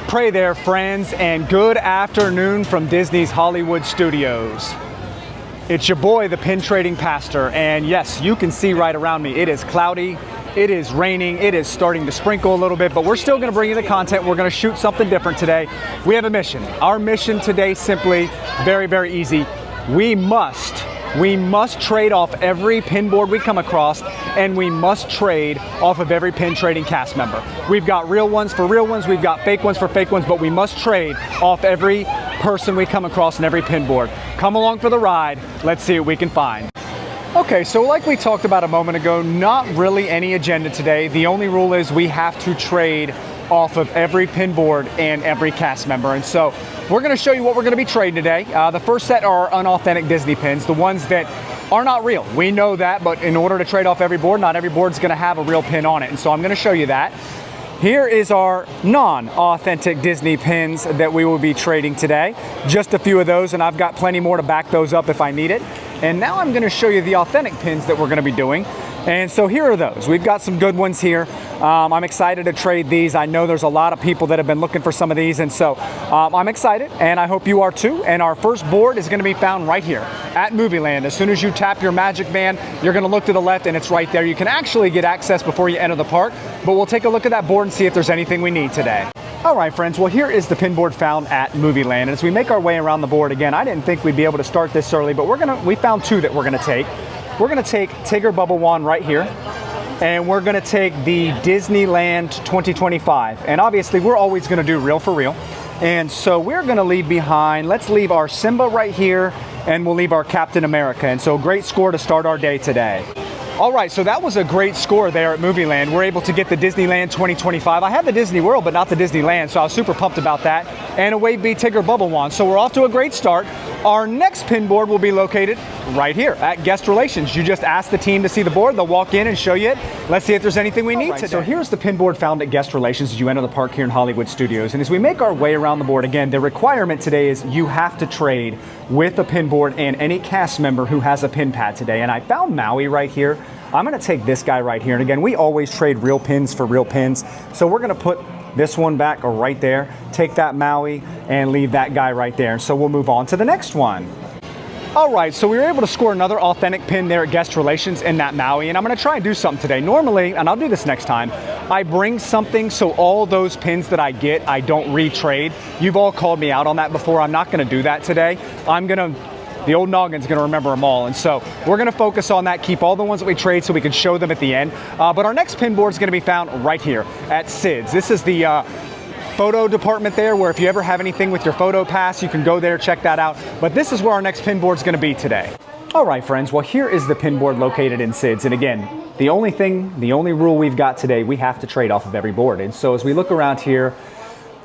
Pray there, friends, and good afternoon from Disney's Hollywood Studios. It's your boy, the pin trading pastor, and yes, you can see right around me, it is cloudy, it is raining, it is starting to sprinkle a little bit, but we're still gonna bring you the content. We're gonna shoot something different today. We have a mission. Our mission today, simply, very, very easy. We must trade off every pin board we come across, and we must trade off of every pin trading cast member. We've got real ones for real ones, we've got fake ones for fake ones, but we must trade off every person we come across in every pin board. Come along for the ride. Let's see what we can find. Okay, so like we talked about a moment ago, not really any agenda today. The only rule is we have to trade off of every pin board and every cast member. And so we're gonna show you what we're gonna be trading today. The first set are unauthentic Disney pins, the ones that are not real. We know that, but in order to trade off every board, not every board's gonna have a real pin on it. And so I'm gonna show you that. Here is our non-authentic Disney pins that we will be trading today. Just a few of those, and I've got plenty more to back those up if I need it. And now I'm gonna show you the authentic pins that we're gonna be doing. And so here are those. We've got some good ones here. I'm excited to trade these. I know there's a lot of people that have been looking for some of these, and so I'm excited, and I hope you are too. And our first board is gonna be found right here at Movie Land. As soon as you tap your magic band, you're gonna look to the left and it's right there. You can actually get access before you enter the park, but we'll take a look at that board and see if there's anything we need today. All right, friends, well, here is the pin board found at Movie Land. And as we make our way around the board, again, I didn't think we'd be able to start this early, but we found two that we're gonna take. We're gonna take Tigger Bubble Wand right here, and we're gonna take the Disneyland 2025. And obviously, we're always gonna do real for real. And so we're gonna leave behind, let's leave our Simba right here, and we'll leave our Captain America. And so great score to start our day today. All right, so that was a great score there at Movie Land. We're able to get the Disneyland 2025. I had the Disney World, but not the Disneyland, so I was super pumped about that. And away be Tigger Bubble Wand. So we're off to a great start. Our next pin board will be located right here at Guest Relations. You just ask the team to see the board, they'll walk in and show you it. Let's see if there's anything we need today. So here's the pin board found at Guest Relations as you enter the park here in Hollywood Studios. And as we make our way around the board, again, the requirement today is you have to trade with a pin board and any cast member who has a pin pad today. And I found Maui right here. I'm gonna take this guy right here. And again, we always trade real pins for real pins. So we're gonna put this one back right there, take that Maui and leave that guy right there. So we'll move on to the next one. All right, so we were able to score another authentic pin there at Guest Relations in that Maui, and I'm gonna try and do something today. Normally, and I'll do this next time, I bring something so all those pins that I get, I don't retrade. You've all called me out on that before. I'm not gonna do that today. The old noggin's gonna remember them all, and so we're gonna focus on that, keep all the ones that we trade so we can show them at the end. But our next pin board is gonna be found right here at Sid's. This is the photo department there, where if you ever have anything with your photo pass, you can go there, check that out. But this is where our next pin board is gonna be today. All right, friends, well, here is the pin board located in Sid's. And again, the only rule we've got today, we have to trade off of every board. And so as we look around here,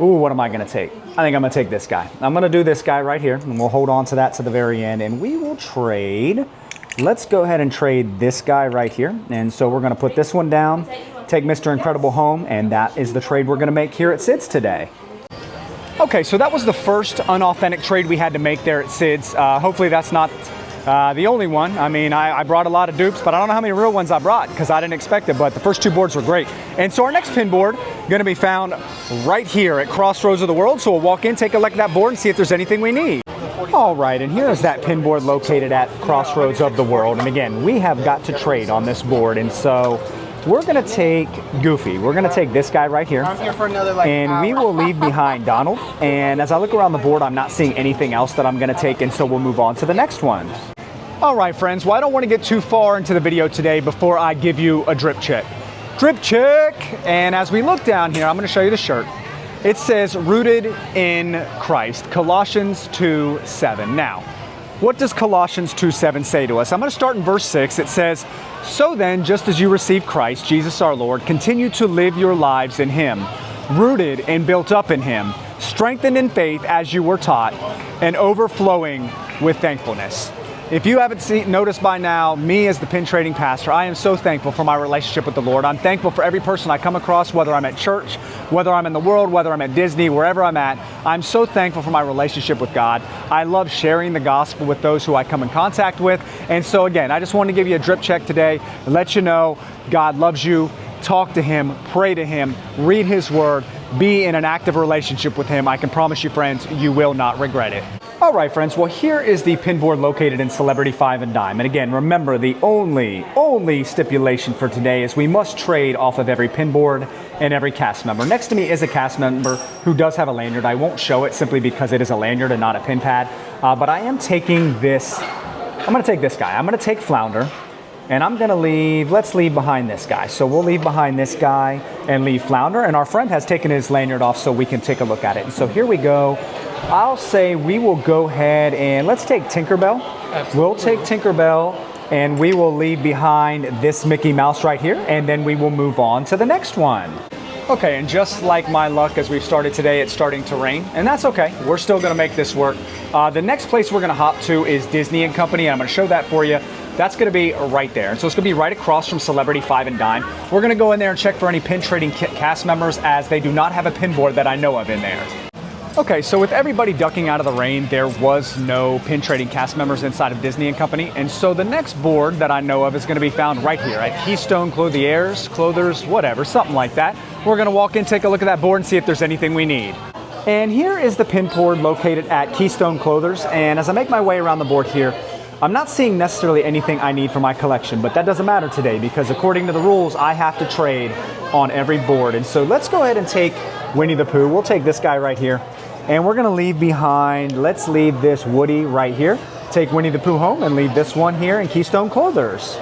ooh, what am I gonna take? I think I'm gonna take this guy. I'm gonna do this guy right here, and we'll hold on to that to the very end, and we will trade. Let's go ahead and trade this guy right here. And so we're gonna put this one down, take Mr. Incredible home, and that is the trade we're gonna make here at Sid's today. Okay, so that was the first unauthentic trade we had to make there at Sid's. Hopefully that's not the only one. I mean, I brought a lot of dupes, but I don't know how many real ones I brought because I didn't expect it, but the first two boards were great. And so our next pin board gonna be found right here at Crossroads of the World. So we'll walk in, take a look at that board and see if there's anything we need. All right, and here's that pin board located at Crossroads of the World. And again, we have got to trade on this board. And so we're gonna take Goofy. We're gonna take this guy right here. I'm here for another and we will leave behind Donald. And as I look around the board, I'm not seeing anything else that I'm gonna take. And so we'll move on to the next one. All right, friends, well, I don't want to get too far into the video today before I give you a drip check. Drip check! And as we look down here, I'm going to show you the shirt. It says, rooted in Christ, Colossians 2:7. Now, what does Colossians 2:7 say to us? I'm going to start in verse 6. It says, so then, just as you received Christ, Jesus our Lord, continue to live your lives in Him, rooted and built up in Him, strengthened in faith as you were taught, and overflowing with thankfulness. If you haven't noticed by now, me as the pin trading pastor, I am so thankful for my relationship with the Lord. I'm thankful for every person I come across, whether I'm at church, whether I'm in the world, whether I'm at Disney, wherever I'm at. I'm so thankful for my relationship with God. I love sharing the gospel with those who I come in contact with. And so again, I just wanted to give you a drip check today and let you know God loves you. Talk to Him, pray to Him, read His Word, be in an active relationship with him. I can promise you, friends, you will not regret it. All right, friends, well, here is the pin board located in Celebrity Five and Dime. And again, remember, the only stipulation for today is we must trade off of every pin board and every cast member. Next to me is a cast member who does have a lanyard. I won't show it simply because it is a lanyard and not a pin pad. But I am taking this, I'm gonna take this guy. I'm gonna take Flounder, and I'm gonna leave, let's leave behind this guy. So we'll leave behind this guy and leave Flounder. And our friend has taken his lanyard off so we can take a look at it. And so here we go. I'll say we will go ahead and let's take Tinkerbell. Absolutely. We'll take Tinkerbell and we will leave behind this Mickey Mouse right here, and then we will move on to the next one. Okay, and just like my luck as we've started today, it's starting to rain, and that's okay. We're still gonna make this work. The next place we're gonna hop to is Disney and Company, and I'm gonna show that for you. That's gonna be right there. And so it's gonna be right across from Celebrity Five and Dime. We're gonna go in there and check for any pin trading cast members, as they do not have a pin board that I know of in there. Okay, so with everybody ducking out of the rain, there was no pin trading cast members inside of Disney and Company. And so the next board that I know of is gonna be found right here at Keystone Clothers, whatever, something like that. We're gonna walk in, take a look at that board and see if there's anything we need. And here is the pin board located at Keystone Clothers. And as I make my way around the board here, I'm not seeing necessarily anything I need for my collection, but that doesn't matter today because according to the rules, I have to trade on every board. And so let's go ahead and take Winnie the Pooh. We'll take this guy right here. And we're gonna leave behind, let's leave this Woody right here. Take Winnie the Pooh home and leave this one here in Keystone Clothers.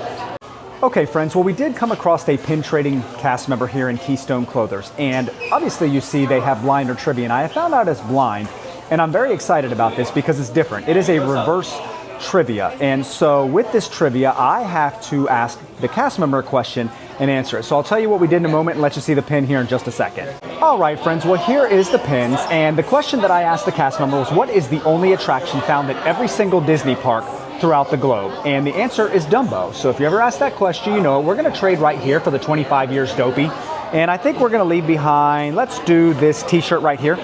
Okay, friends, well, we did come across a pin trading cast member here in Keystone Clothers. And obviously you see they have blind or trivia, and I have found out it's blind. And I'm very excited about this because it's different. It is a reverse trivia. And so with this trivia, I have to ask the cast member a question and answer it. So I'll tell you what we did in a moment and let you see the pin here in just a second. All right, friends, well, here is the pins. And the question that I asked the cast member was, what is the only attraction found at every single Disney park throughout the globe? And the answer is Dumbo. So if you ever ask that question, you know it. We're gonna trade right here for the 25 years Dopey. And I think we're gonna leave behind, let's do this t-shirt right here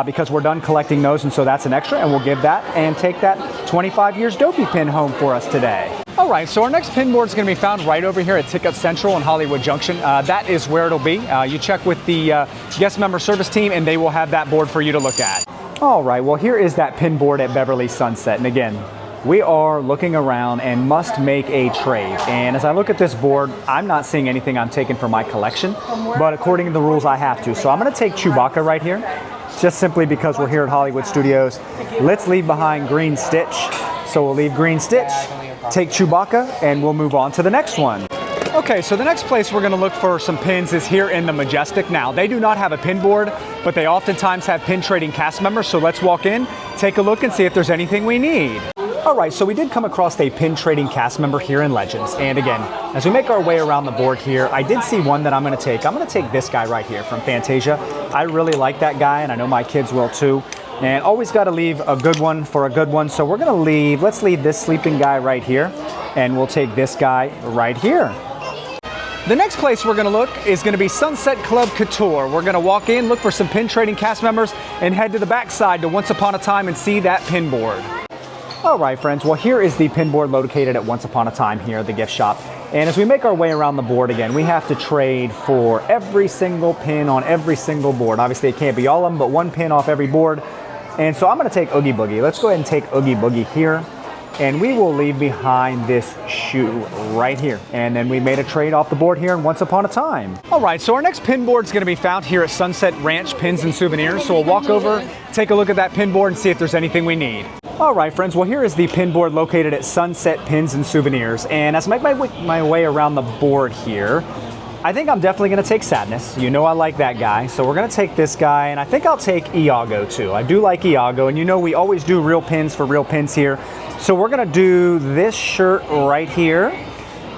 because we're done collecting those, and so that's an extra, and we'll give that and take that 25 years Dopey pin home for us today. All right, so our next pin board is gonna be found right over here at Ticket Central in Hollywood Junction. That is where it'll be. You check with the guest member service team and they will have that board for you to look at. All right, well, here is that pin board at Beverly Sunset. And again, we are looking around and must make a trade. And as I look at this board, I'm not seeing anything I'm taking for my collection, but according to the rules, I have to. So I'm gonna take Chewbacca right here, just simply because we're here at Hollywood Studios. Let's leave behind Green Stitch. So we'll leave Green Stitch, take Chewbacca, and we'll move on to the next one. Okay, so the next place we're gonna look for some pins is here in the Majestic. Now, they do not have a pin board, but they oftentimes have pin trading cast members. So let's walk in, take a look, and see if there's anything we need. All right, so we did come across a pin trading cast member here in Legends. And again, as we make our way around the board here, I did see one that I'm gonna take. I'm gonna take this guy right here from Fantasia. I really like that guy, and I know my kids will too. And always gotta leave a good one for a good one. So we're gonna leave, let's leave this sleeping guy right here, and we'll take this guy right here. The next place we're gonna look is gonna be Sunset Club Couture. We're gonna walk in, look for some pin trading cast members, and head to the backside to Once Upon a Time and see that pin board. All right, friends, well, here is the pin board located at Once Upon a Time here at the gift shop. And as we make our way around the board again, we have to trade for every single pin on every single board. Obviously, it can't be all of them, but one pin off every board. And so I'm gonna take Oogie Boogie. Let's go ahead and take Oogie Boogie here. And we will leave behind this shoe right here. And then we made a trade off the board here in Once Upon a Time. All right, so our next pin board is gonna be found here at Sunset Ranch Pins and Souvenirs. So we'll walk over, take a look at that pin board and see if there's anything we need. All right, friends, well, here is the pin board located at Sunset Pins and Souvenirs. And as I make my way around the board here, I think I'm definitely gonna take Sadness. You know I like that guy. So we're gonna take this guy, and I think I'll take Iago too. I do like Iago, and you know we always do real pins for real pins here. So we're gonna do this shirt right here.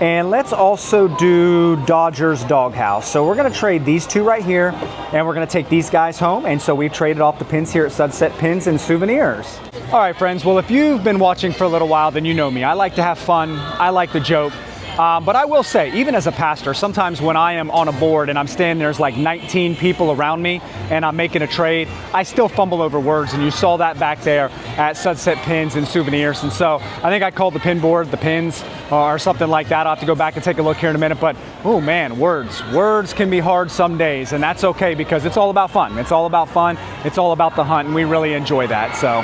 And let's also do Dodgers Doghouse. So we're gonna trade these two right here, and we're gonna take these guys home. And so we've traded off the pins here at Sunset Pins and Souvenirs. All right, friends, well, if you've been watching for a little while, then you know me. I like to have fun, I like to joke. But I will say, even as a pastor, sometimes when I am on a board and I'm standing, there's like 19 people around me and I'm making a trade, I still fumble over words, and you saw that back there at Sunset Pins and Souvenirs. And so I think I called the pin board the pins or something like that. I'll have to go back and take a look here in a minute. But oh man, words can be hard some days, and that's okay because it's all about fun. It's all about fun. It's all about the hunt, and we really enjoy that. So.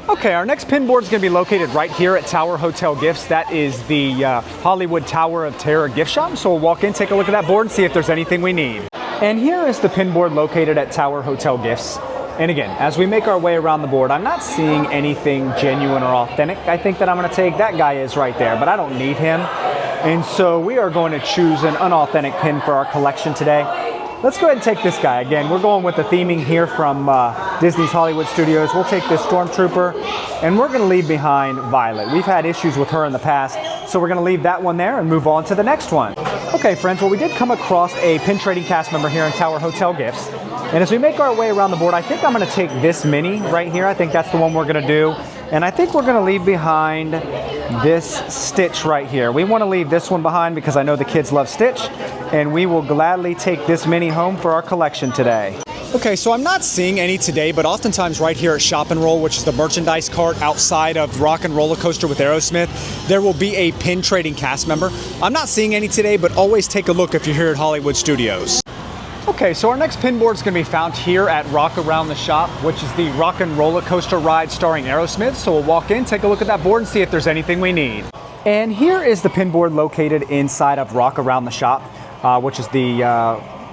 Okay, our next pin board is going to be located right here at Tower Hotel Gifts. That is the Hollywood Tower of Terror gift shop. So we'll walk in, take a look at that board, and see if there's anything we need. And here is the pin board located at Tower Hotel Gifts. And again, as we make our way around the board, I'm not seeing anything genuine or authentic. I think that I'm going to take, that guy is right there, but I don't need him. And so we are going to choose an unauthentic pin for our collection today. Let's go ahead and take this guy. Again, we're going with the theming here from Disney's Hollywood Studios. We'll take this Stormtrooper, and we're going to leave behind Violet. We've had issues with her in the past, so we're going to leave that one there and move on to the next one. Okay, friends, well, we did come across a pin trading cast member here in Tower Hotel Gifts. And as we make our way around the board, I think I'm going to take this mini right here. I think that's the one we're going to do. And I think we're going to leave behind this Stitch right here. We want to leave this one behind because I know the kids love Stitch, and we will gladly take this mini home for our collection today. Okay, so I'm not seeing any today, but oftentimes right here at Shop and Roll, which is the merchandise cart outside of Rock and Roller Coaster with Aerosmith, there will be a pin trading cast member. I'm not seeing any today, but always take a look if you're here at Hollywood Studios. Okay, so our next pin board is going to be found here at Rock Around the Shop, which is the Rock and Roller Coaster ride starring Aerosmith. So we'll walk in, take a look at that board, and see if there's anything we need. And here is the pin board located inside of Rock Around the Shop, which is the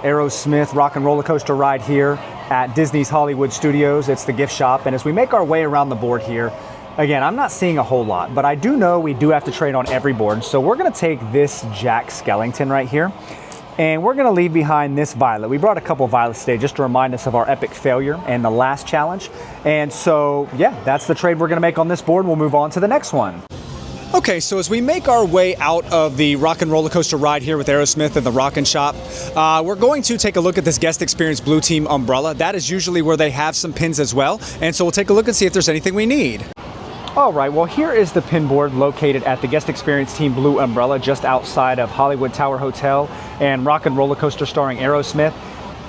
Aerosmith Rock and Roller Coaster ride here at Disney's Hollywood Studios. It's the gift shop. And as we make our way around the board here, again, I'm not seeing a whole lot, but I do know we do have to trade on every board. So we're going to take this Jack Skellington right here. And we're going to leave behind this Violet. We brought a couple Violets today just to remind us of our epic failure and the last challenge. And so, yeah, that's the trade we're going to make on this board. We'll move on to the next one. Okay, so as we make our way out of the Rock and Roller Coaster ride here with Aerosmith and the Rock and Shop, we're going to take a look at this Guest Experience Blue Team umbrella. That is usually where they have some pins as well. And so we'll take a look and see if there's anything we need. All right, well, here is the pin board located at the Guest Experience Team Blue umbrella just outside of Hollywood Tower Hotel and Rock and Roller Coaster starring Aerosmith.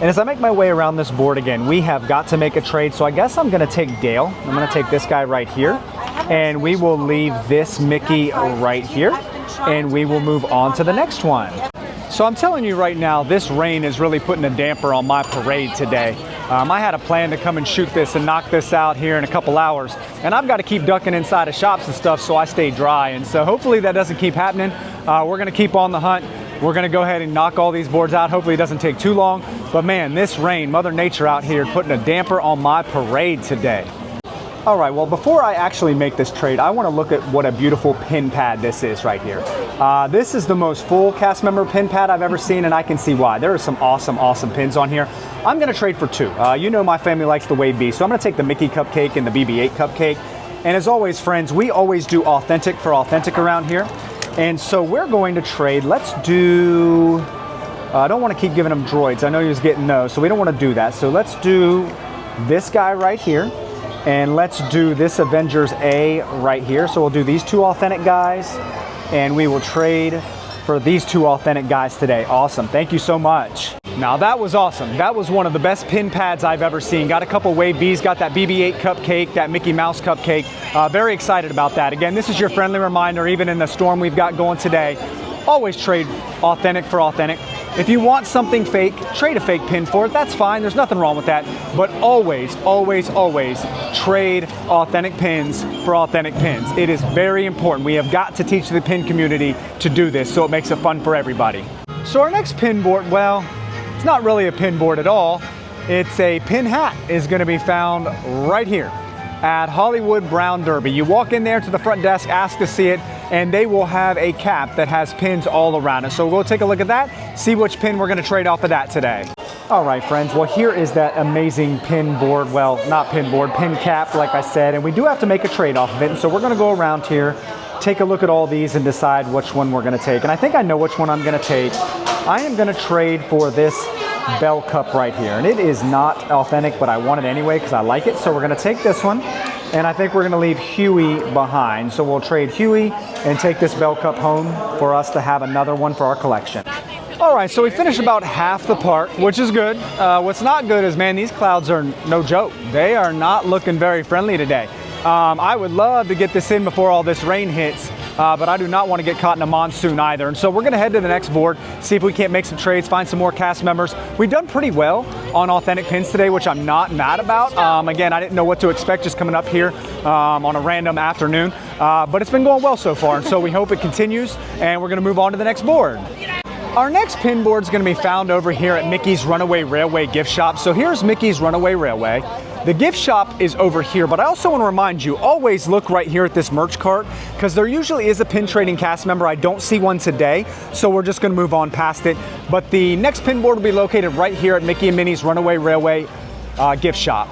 And as I make my way around this board again, we have got to make a trade. So I guess I'm going to take Dale. I'm going to take this guy right here. And we will leave this Mickey right here. And we will move on to the next one. So I'm telling you right now, this rain is really putting a damper on my parade today. I had a plan to come and shoot this and knock this out here in a couple hours, and I've got to keep ducking inside of shops and stuff so I stay dry, and so hopefully that doesn't keep happening. We're going to keep on the hunt. We're going to go ahead and knock all these boards out. Hopefully it doesn't take too long, but man, this rain, Mother Nature out here putting a damper on my parade today. All right, well, before I actually make this trade, I want to look at what a beautiful pin pad this is right here. This is the most full cast member pin pad I've ever seen, and I can see why. There are some awesome pins on here. I'm going to trade for two. You know my family likes the Wave B, so I'm going to take the Mickey Cupcake and the BB-8 Cupcake. And as always, friends, we always do authentic for authentic around here. And so we're going to trade. Let's do... I don't want to keep giving them droids. I know he was getting those, so we don't want to do that. So let's do this guy right here. And let's do this Avengers A right here. So we'll do these two authentic guys, and we will trade for these two authentic guys today. Awesome. Thank you so much. Now that was awesome. That was one of the best pin pads I've ever seen. Got a couple Wave Bs, got that BB-8 Cupcake, that Mickey Mouse Cupcake. Very excited about that. Again, this is your friendly reminder, even in the storm we've got going today, always trade authentic for authentic. If you want something fake, trade a fake pin for it. That's fine. There's nothing wrong with that. But always trade authentic pins for authentic pins. It is very important. We have got to teach the pin community to do this so it makes it fun for everybody. So our next pin board, well, it's not really a pin board at all. It's a pin hat is going to be found right here at Hollywood Brown Derby. You walk in there to the front desk, ask to see it, and they will have a cap that has pins all around it. So we'll take a look at that, see which pin we're going to trade off of that today. All right, friends, well, here is that amazing pin board. Well, not pin board, pin cap, like I said, and we do have to make a trade off of it. And so we're going to go around here, take a look at all these and decide which one we're going to take. And I think I know which one I'm going to take. I am going to trade for this Bell Cup right here. And it is not authentic, but I want it anyway because I like it. So we're going to take this one. and I think we're gonna leave Huey behind. So we'll trade Huey and take this Bell Cup home for us to have another one for our collection. All right, so we finished about half the park, which is good. What's not good is, man, these clouds are no joke. They are not looking very friendly today. I would love to get this in before all this rain hits, but I do not want to get caught in a monsoon either. And so we're gonna head to the next board, see if we can't make some trades, find some more cast members. We've done pretty well on authentic pins today, which I'm not mad about. Again, I didn't know what to expect just coming up here on a random afternoon, but it's been going well so far. And so we hope it continues, and we're gonna move on to the next board. Our next pin board is going to be found over here at Mickey's Runaway Railway gift shop. So here's Mickey's Runaway Railway. The gift shop is over here, but I also want to remind you, always look right here at this merch cart, because there usually is a pin trading cast member. I don't see one today, so we're just going to move on past it. But the next pin board will be located right here at Mickey and Minnie's Runaway Railway gift shop.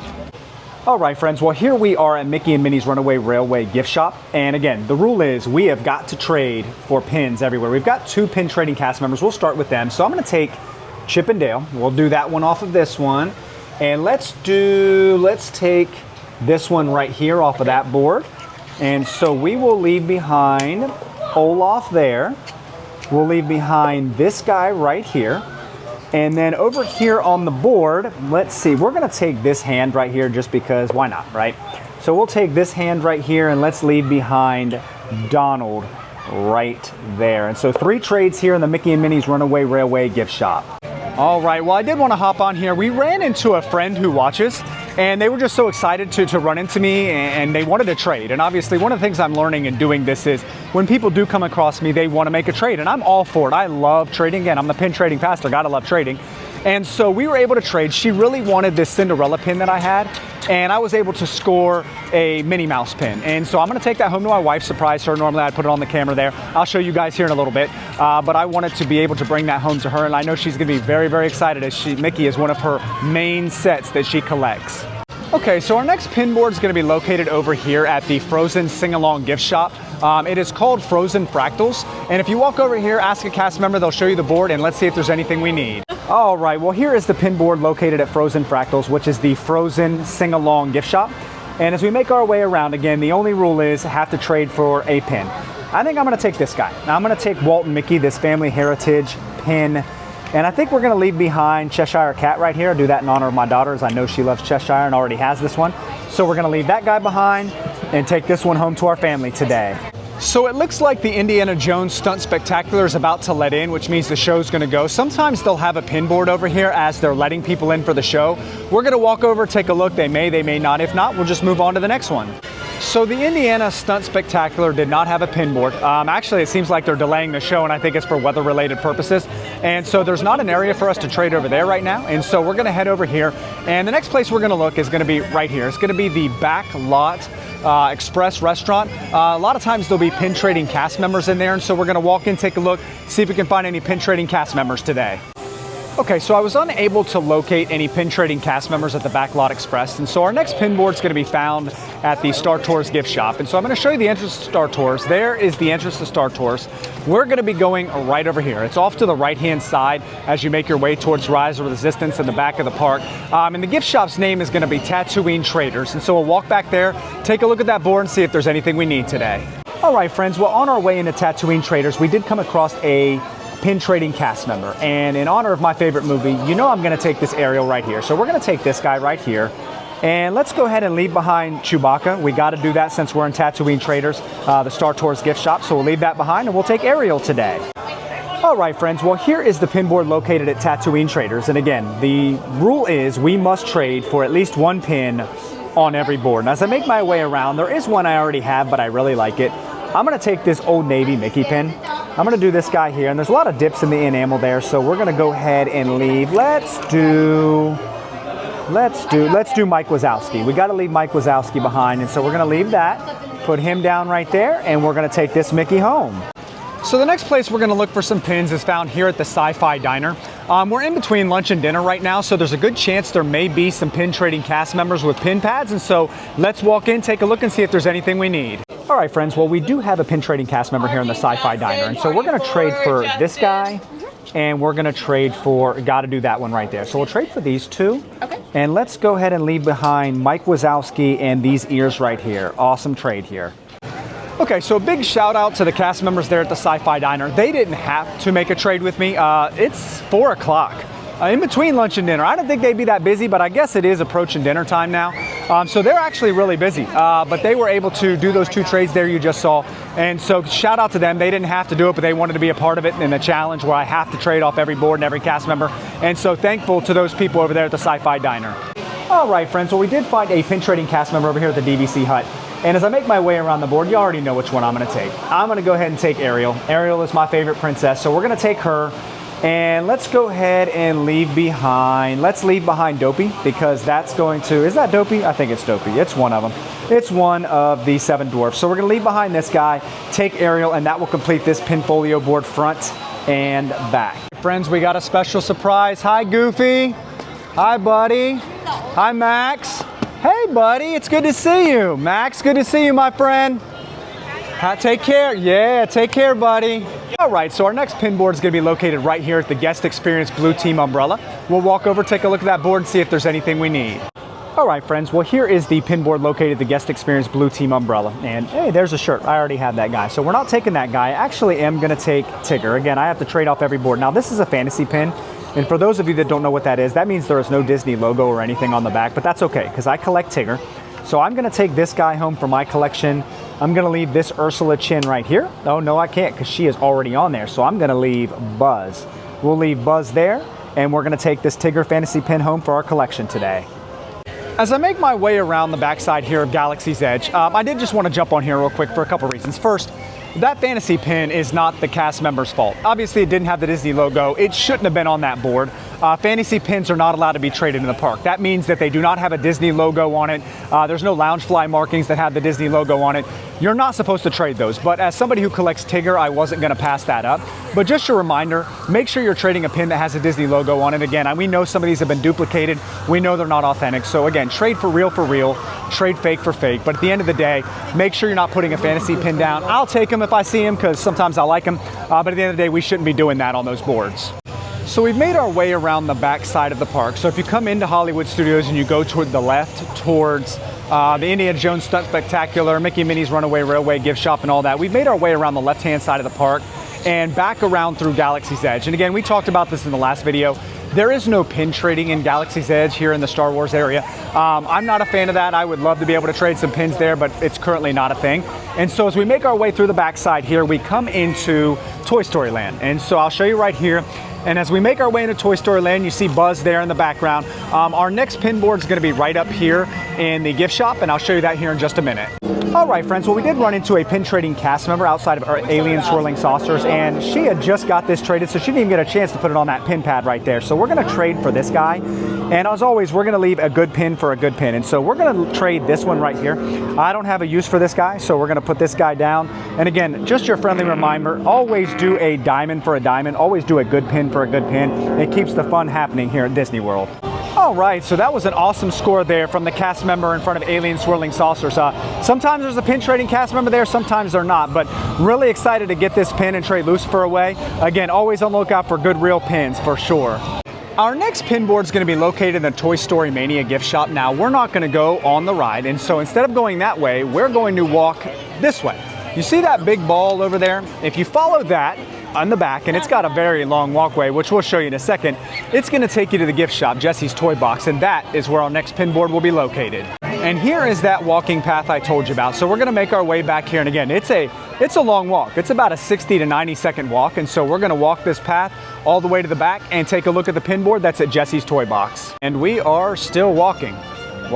All right, friends, well, here we are at Mickey and Minnie's Runaway Railway gift shop. And again, the rule is we have got to trade for pins everywhere. We've got 2 pin trading cast members. We'll start with them. So I'm going to take Chip and Dale. We'll do that one off of this one. And let's take this one right here off of that board. And so we will leave behind Olaf there. We'll leave behind this guy right here. And then over here on the board, let's see, we're gonna take this hand right here just because, why not, right? So we'll take this hand right here and let's leave behind Donald right there. And so 3 trades here in the Mickey and Minnie's Runaway Railway gift shop. All right, well, I did want to hop on here. We ran into a friend who watches, and they were just so excited to run into me, and they wanted to trade. And obviously, one of the things I'm learning in doing this is when people do come across me, they want to make a trade, and I'm all for it. I love trading. Again, I'm the pin trading pastor. Gotta love trading. And so we were able to trade. She really wanted this Cinderella pin that I had, and I was able to score a Minnie Mouse pin. And so I'm gonna take that home to my wife, surprise her. Normally I'd put it on the camera there. I'll show you guys here in a little bit. But I wanted to be able to bring that home to her, and I know she's gonna be very, very excited as Mickey is one of her main sets that she collects. Okay, so our next pin board is going to be located over here at the Frozen Sing-Along gift shop. It is called Frozen Fractals, and if you walk over here, ask a cast member, they'll show you the board, and let's see if there's anything we need. All right, well, here is the pin board located at Frozen Fractals, which is the Frozen Sing-Along gift shop. And as we make our way around, again, the only rule is have to trade for a pin. I think I'm going to take this guy. Now I'm going to take Walt and Mickey, this family heritage pin. And I think we're going to leave behind Cheshire Cat right here. I do that in honor of my daughter, as I know she loves Cheshire and already has this one. So we're going to leave that guy behind and take this one home to our family today. So it looks like the Indiana Jones Stunt Spectacular is about to let in, which means the show's going to go. Sometimes they'll have a pin board over here as they're letting people in for the show. We're going to walk over, take a look. They may not. If not, we'll just move on to the next one. So the Indiana Stunt Spectacular did not have a pin board. Actually, it seems like they're delaying the show, and I think it's for weather-related purposes. And so there's not an area for us to trade over there right now. And so we're going to head over here. And the next place we're going to look is going to be right here. It's going to be the Backlot Express restaurant. A lot of times there'll be pin trading cast members in there. And so we're going to walk in, take a look, see if we can find any pin trading cast members today. Okay, so I was unable to locate any pin trading cast members at the Backlot Express, and so our next pin board is going to be found at the Star Tours gift shop. And so I'm going to show you the entrance to Star Tours. There is the entrance to Star Tours. We're going to be going right over here. It's off to the right-hand side as you make your way towards Rise of Resistance in the back of the park. And the gift shop's name is going to be Tatooine Traders. And so we'll walk back there, take a look at that board, and see if there's anything we need today. All right, friends, well, on our way into Tatooine Traders, we did come across a pin trading cast member, and in honor of my favorite movie, you know I'm going to take this Ariel right here. So we're going to take this guy right here, and let's go ahead and leave behind Chewbacca. We got to do that since we're in Tatooine Traders, the Star Tours gift shop. So we'll leave that behind, and we'll take Ariel today. All right, friends, well, here is the pin board located at Tatooine Traders, and again, the rule is we must trade for at least one pin on every board. And as I make my way around, there is one I already have, but I really like it. I'm going to take this Old Navy Mickey pin. I'm going to do this guy here, and there's a lot of dips in the enamel there, so we're going to go ahead and leave. Let's do Mike Wazowski. We got to leave Mike Wazowski behind, and so we're going to leave that, put him down right there, and we're going to take this Mickey home. So the next place we're going to look for some pins is found here at the Sci-Fi Diner. We're in between lunch and dinner right now, so there's a good chance there may be some pin trading cast members with pin pads, and so let's walk in, take a look, and see if there's anything we need. All right, friends, well, we do have a pin trading cast member here in the Sci-Fi Diner, and so we're going to trade for this guy and we're gonna trade for, gotta do that one right there. So we'll trade for these two. Okay. And let's go ahead and leave behind Mike Wazowski and these ears right here. Awesome trade here. Okay, so a big shout out to the cast members there at the Sci-Fi Diner. They didn't have to make a trade with me. It's 4 o'clock. In between lunch and dinner. I don't think they'd be that busy, but I guess it is approaching dinner time now. So they're actually really busy, but they were able to do those two trades there you just saw. And so shout out to them. They didn't have to do it, but they wanted to be a part of it in the challenge where I have to trade off every board and every cast member. And so thankful to those people over there at the Sci-Fi Diner. All right, friends, well, we did find a pin trading cast member over here at the DVC hut. And as I make my way around the board, you already know which one I'm gonna take. I'm gonna go ahead and take Ariel. Ariel is my favorite princess, so we're gonna take her. And let's go ahead and leave behind, let's leave behind Dopey, because that's going to, is that Dopey? I think it's Dopey. It's one of them. It's one of the 7 dwarfs. So we're gonna leave behind this guy, take Ariel, and that will complete this Pinfolio board front and back. Friends, we got a special surprise. Hi, Goofy. Hi, buddy. Hi, Max. Hey, buddy, it's good to see you. Max, good to see you, my friend. Take care. Yeah, take care, buddy. All right, so our next pin board is going to be located right here at the Guest Experience Blue Team umbrella. We'll walk over, take a look at that board, and see if there's anything we need. All right, friends, well, here is the pin board located at the Guest Experience Blue Team umbrella. And hey, there's a shirt. I already have that guy. So we're not taking that guy. I actually am going to take Tigger. Again, I have to trade off every board. Now, this is a fantasy pin. And for those of you that don't know what that is, that means there is no Disney logo or anything on the back, but that's okay, because I collect Tigger. So I'm gonna take this guy home for my collection. I'm gonna leave this Ursula Chin right here. Oh, no, I can't, because she is already on there. So I'm gonna leave Buzz. We'll leave Buzz there, and we're gonna take this Tigger fantasy pin home for our collection today. As I make my way around the backside here of Galaxy's Edge, I did just want to jump on here real quick for a couple reasons. First, that fantasy pin is not the cast member's fault. Obviously, it didn't have the Disney logo. It shouldn't have been on that board. Fantasy pins are not allowed to be traded in the park. That means that they do not have a Disney logo on it. There's no Loungefly markings that have the Disney logo on it. You're not supposed to trade those, but as somebody who collects Tigger, I wasn't gonna pass that up. But just a reminder, make sure you're trading a pin that has a Disney logo on it. Again, we know some of these have been duplicated. We know they're not authentic. So again, trade for real, trade fake for fake. But at the end of the day, make sure you're not putting a fantasy pin down. I'll take them if I see them, because sometimes I like them. But at the end of the day, we shouldn't be doing that on those boards. So we've made our way around the back side of the park. So if you come into Hollywood Studios and you go toward the left, towards the Indiana Jones Stunt Spectacular, Mickey and Minnie's Runaway Railway gift shop and all that, we've made our way around the left-hand side of the park and back around through Galaxy's Edge. And again, we talked about this in the last video. There is no pin trading in Galaxy's Edge here in the Star Wars area. I'm not a fan of that. I would love to be able to trade some pins there, but it's currently not a thing. And so as we make our way through the backside here, we come into Toy Story Land. And so I'll show you right here. And as we make our way into Toy Story Land, you see Buzz there in the background. Our next pin board is going to be right up here in the gift shop, and I'll show you that here in just a minute. All right, friends, well, we did run into a pin trading cast member outside of our Alien Swirling Saucers, and she had just got this traded, so she didn't even get a chance to put it on that pin pad right there. So we're going to trade for this guy, and as always, we're going to leave a good pin for a good pin. And so we're going to trade this one right here. I don't have a use for this guy, so we're going to put this guy down. And again, just your friendly reminder, always do a diamond for a diamond. Always do a good pin for a good pin. It keeps the fun happening here at Disney World. All right, so that was an awesome score there from the cast member in front of Alien Swirling Saucers. Sometimes there's a pin trading cast member there, sometimes they're not, but really excited to get this pin and trade Lucifer away. Again, always on the lookout for good real pins for sure. Our next pin board is going to be located in the Toy Story Mania gift shop. Now, we're not going to go on the ride, and so instead of going that way, we're going to walk this way. You see that big ball over there? If you follow that on the back, and it's got a very long walkway, which we'll show you in a second, it's going to take you to the gift shop, Jesse's Toy Box, and that is where our next pin board will be located. And here is that walking path I told you about. So we're going to make our way back here, and again, it's a long walk. It's about a 60 to 90 second walk, and so we're going to walk this path all the way to the back and take a look at the pin board that's at Jesse's Toy Box. And we are still walking, and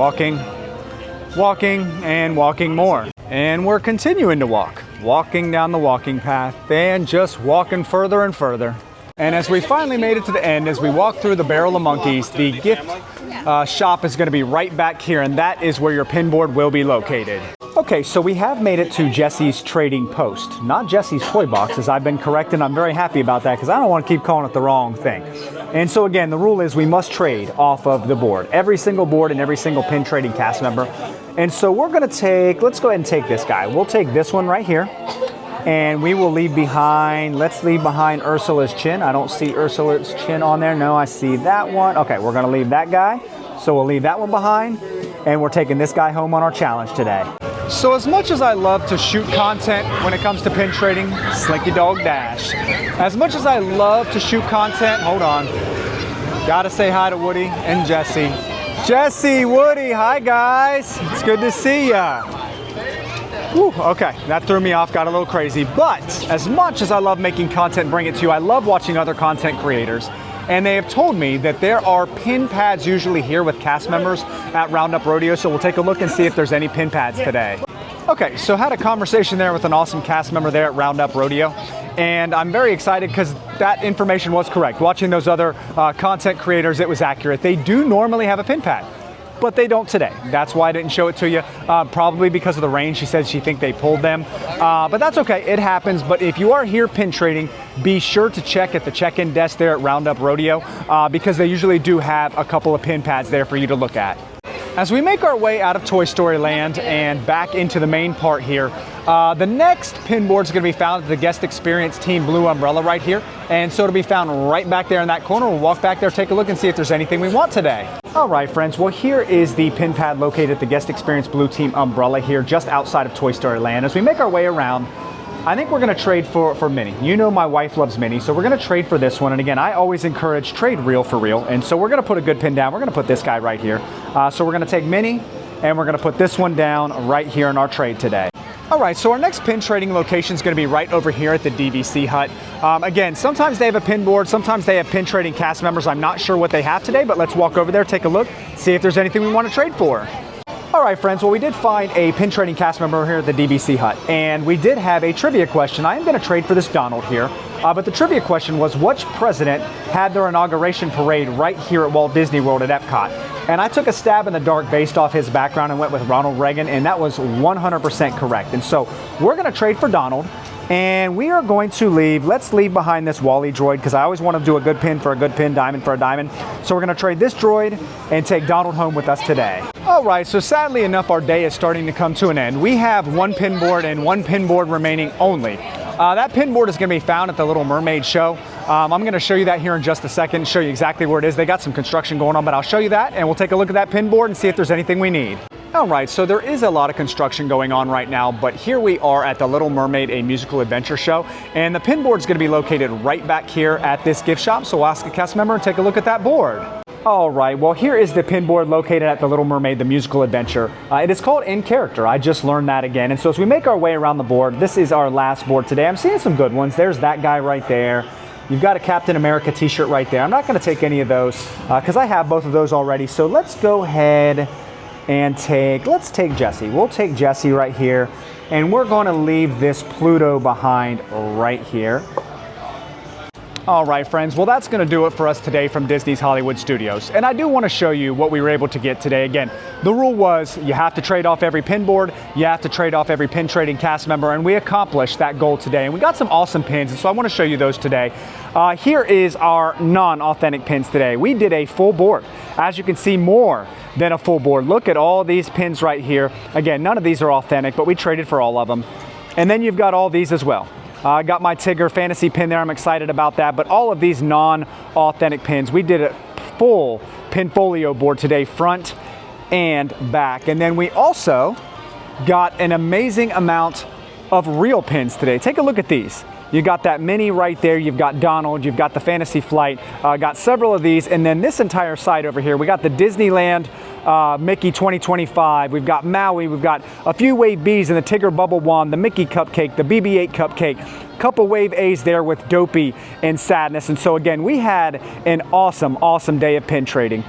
walking more. And we're continuing to walking down the walking path and just walking further and further. And as we finally made it to the end, as we walk through the Barrel of Monkeys, the gift shop is going to be right back here, and that is where your pin board will be located. Okay, so we have made it to Jesse's Trading Post, not Jesse's Toy Box, as I've been corrected. I'm very happy about that because I don't want to keep calling it the wrong thing. And so again, the rule is we must trade off of the board, every single board and every single pin trading cast member. And so we're going to take, let's go ahead and take this guy. We'll take this one right here. And we will leave behind, let's leave behind Ursula's chin. I don't see Ursula's chin on there. No, I see that one. Okay, we're gonna leave that guy. So we'll leave that one behind, and we're taking this guy home on our challenge today. So as much as I love to shoot content when it comes to pin trading, Slinky Dog Dash. As much as I love to shoot content, hold on. Gotta say hi to Woody and Jesse. Jesse, Woody, hi guys. It's good to see ya. Whew, okay, that threw me off, got a little crazy. But as much as I love making content, bring it to you, I love watching other content creators. And they have told me that there are pin pads usually here with cast members at Roundup Rodeo, so we'll take a look and see if there's any pin pads today. Okay, so had a conversation there with an awesome cast member there at Roundup Rodeo, and I'm very excited because that information was correct. Watching those other content creators, it was accurate. They do normally have a pin pad, but they don't today. That's why I didn't show it to you, probably because of the rain. She said she thinks they pulled them, but that's okay, it happens. But if you are here pin trading, be sure to check at the check-in desk there at Roundup Rodeo, because they usually do have a couple of pin pads there for you to look at. As we make our way out of Toy Story Land and back into the main part here, the next pin board is going to be found at the Guest Experience Team Blue Umbrella right here, and so it'll be found right back there in that corner. We'll walk back there, take a look, and see if there's anything we want today. All right, friends, well, here is the pin pad located at the Guest Experience Blue Team Umbrella here, just outside of Toy Story Land. As we make our way around, I think we're going to trade for Minnie. You know my wife loves Minnie, so we're going to trade for this one. And again, I always encourage trade real for real. And so we're going to put a good pin down. We're going to put this guy right here. So we're going to take Minnie, and we're going to put this one down right here in our trade today. All right, so our next pin trading location is going to be right over here at the DVC hut. Again, sometimes they have a pin board, sometimes they have pin trading cast members. I'm not sure what they have today, but let's walk over there, take a look, see if there's anything we want to trade for. All right, friends, well, we did find a pin trading cast member here at the DVC hut, and we did have a trivia question. I am going to trade for this Donald here, but the trivia question was, which president had their inauguration parade right here at Walt Disney World at Epcot? And I took a stab in the dark based off his background and went with Ronald Reagan, and that was 100% correct. And so we're going to trade for Donald, and we are going to leave, let's leave behind this Wally droid, because I always want to do a good pin for a good pin, diamond for a diamond. So we're going to trade this droid and take Donald home with us today. All right, so sadly enough, our day is starting to come to an end. We have one pin board and one pin board remaining only. That pin board is going to be found at the Little Mermaid show. I'm going to show you that here in just a second, show you exactly where it is. They got some construction going on, but I'll show you that, and we'll take a look at that pin board and see if there's anything we need. All right, so there is a lot of construction going on right now, but here we are at the Little Mermaid, a musical adventure show, and the pin board is going to be located right back here at this gift shop, so we'll ask a cast member and take a look at that board. All right, well, here is the pin board located at the Little Mermaid, the musical adventure. It is called In Character. I just learned that again. And so as we make our way around the board, this is our last board today. I'm seeing some good ones. There's that guy right there. You've got a Captain America t-shirt right there. I'm not going to take any of those because I have both of those already. So let's go ahead and let's take Jesse. We'll take Jesse right here. And we're going to leave this Pluto behind right here. All right, friends, well, that's going to do it for us today from Disney's Hollywood Studios. And I do want to show you what we were able to get today. Again, the rule was you have to trade off every pin board, you have to trade off every pin trading cast member, and we accomplished that goal today. And we got some awesome pins, and so I want to show you those today. Here is our non-authentic pins today. We did a full board. As you can see, more than a full board. Look at all these pins right here. Again, none of these are authentic, but we traded for all of them. And then you've got all these as well. I got my Tigger fantasy pin there. I'm excited about that. But all of these non-authentic pins, we did a full pinfolio board today, front and back. And then we also got an amazing amount of real pins today. Take a look at these. You got that Minnie right there. You've got Donald. You've got the Fantasy Flight. Got several of these. And then this entire side over here, we got the Disneyland Mickey 2025. We've got Maui. We've got a few Wave Bs and the Tigger Bubble Wand, the Mickey Cupcake, the BB-8 Cupcake, couple Wave As there with Dopey and Sadness. And so again, we had an awesome, awesome day of pin trading.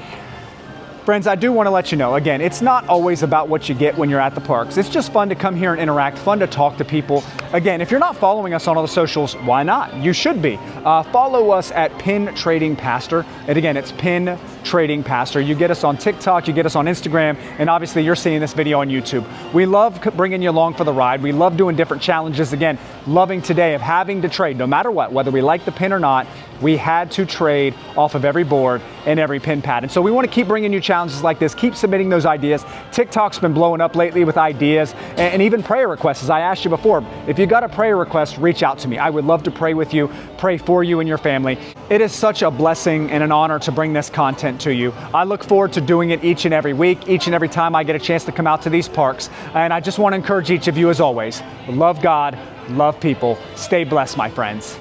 Friends, I do want to let you know, again, it's not always about what you get when you're at the parks. It's just fun to come here and interact, fun to talk to people. Again, if you're not following us on all the socials, why not? You should be. Follow us at Pin Trading Pastor. And again, it's Pin Trading Pastor. You get us on TikTok, you get us on Instagram, and obviously you're seeing this video on YouTube. We love bringing you along for the ride. We love doing different challenges. Again, loving today of having to trade, no matter what, whether we like the pin or not, we had to trade off of every board and every pin pad. And so we want to keep bringing you challenges like this, keep submitting those ideas. TikTok's been blowing up lately with ideas and even prayer requests. As I asked you before, if you got a prayer request, reach out to me. I would love to pray with you, pray for you and your family. It is such a blessing and an honor to bring this content to you. I look forward to doing it each and every week, each and every time I get a chance to come out to these parks. And I just want to encourage each of you, as always, love God, love people. Stay blessed, my friends.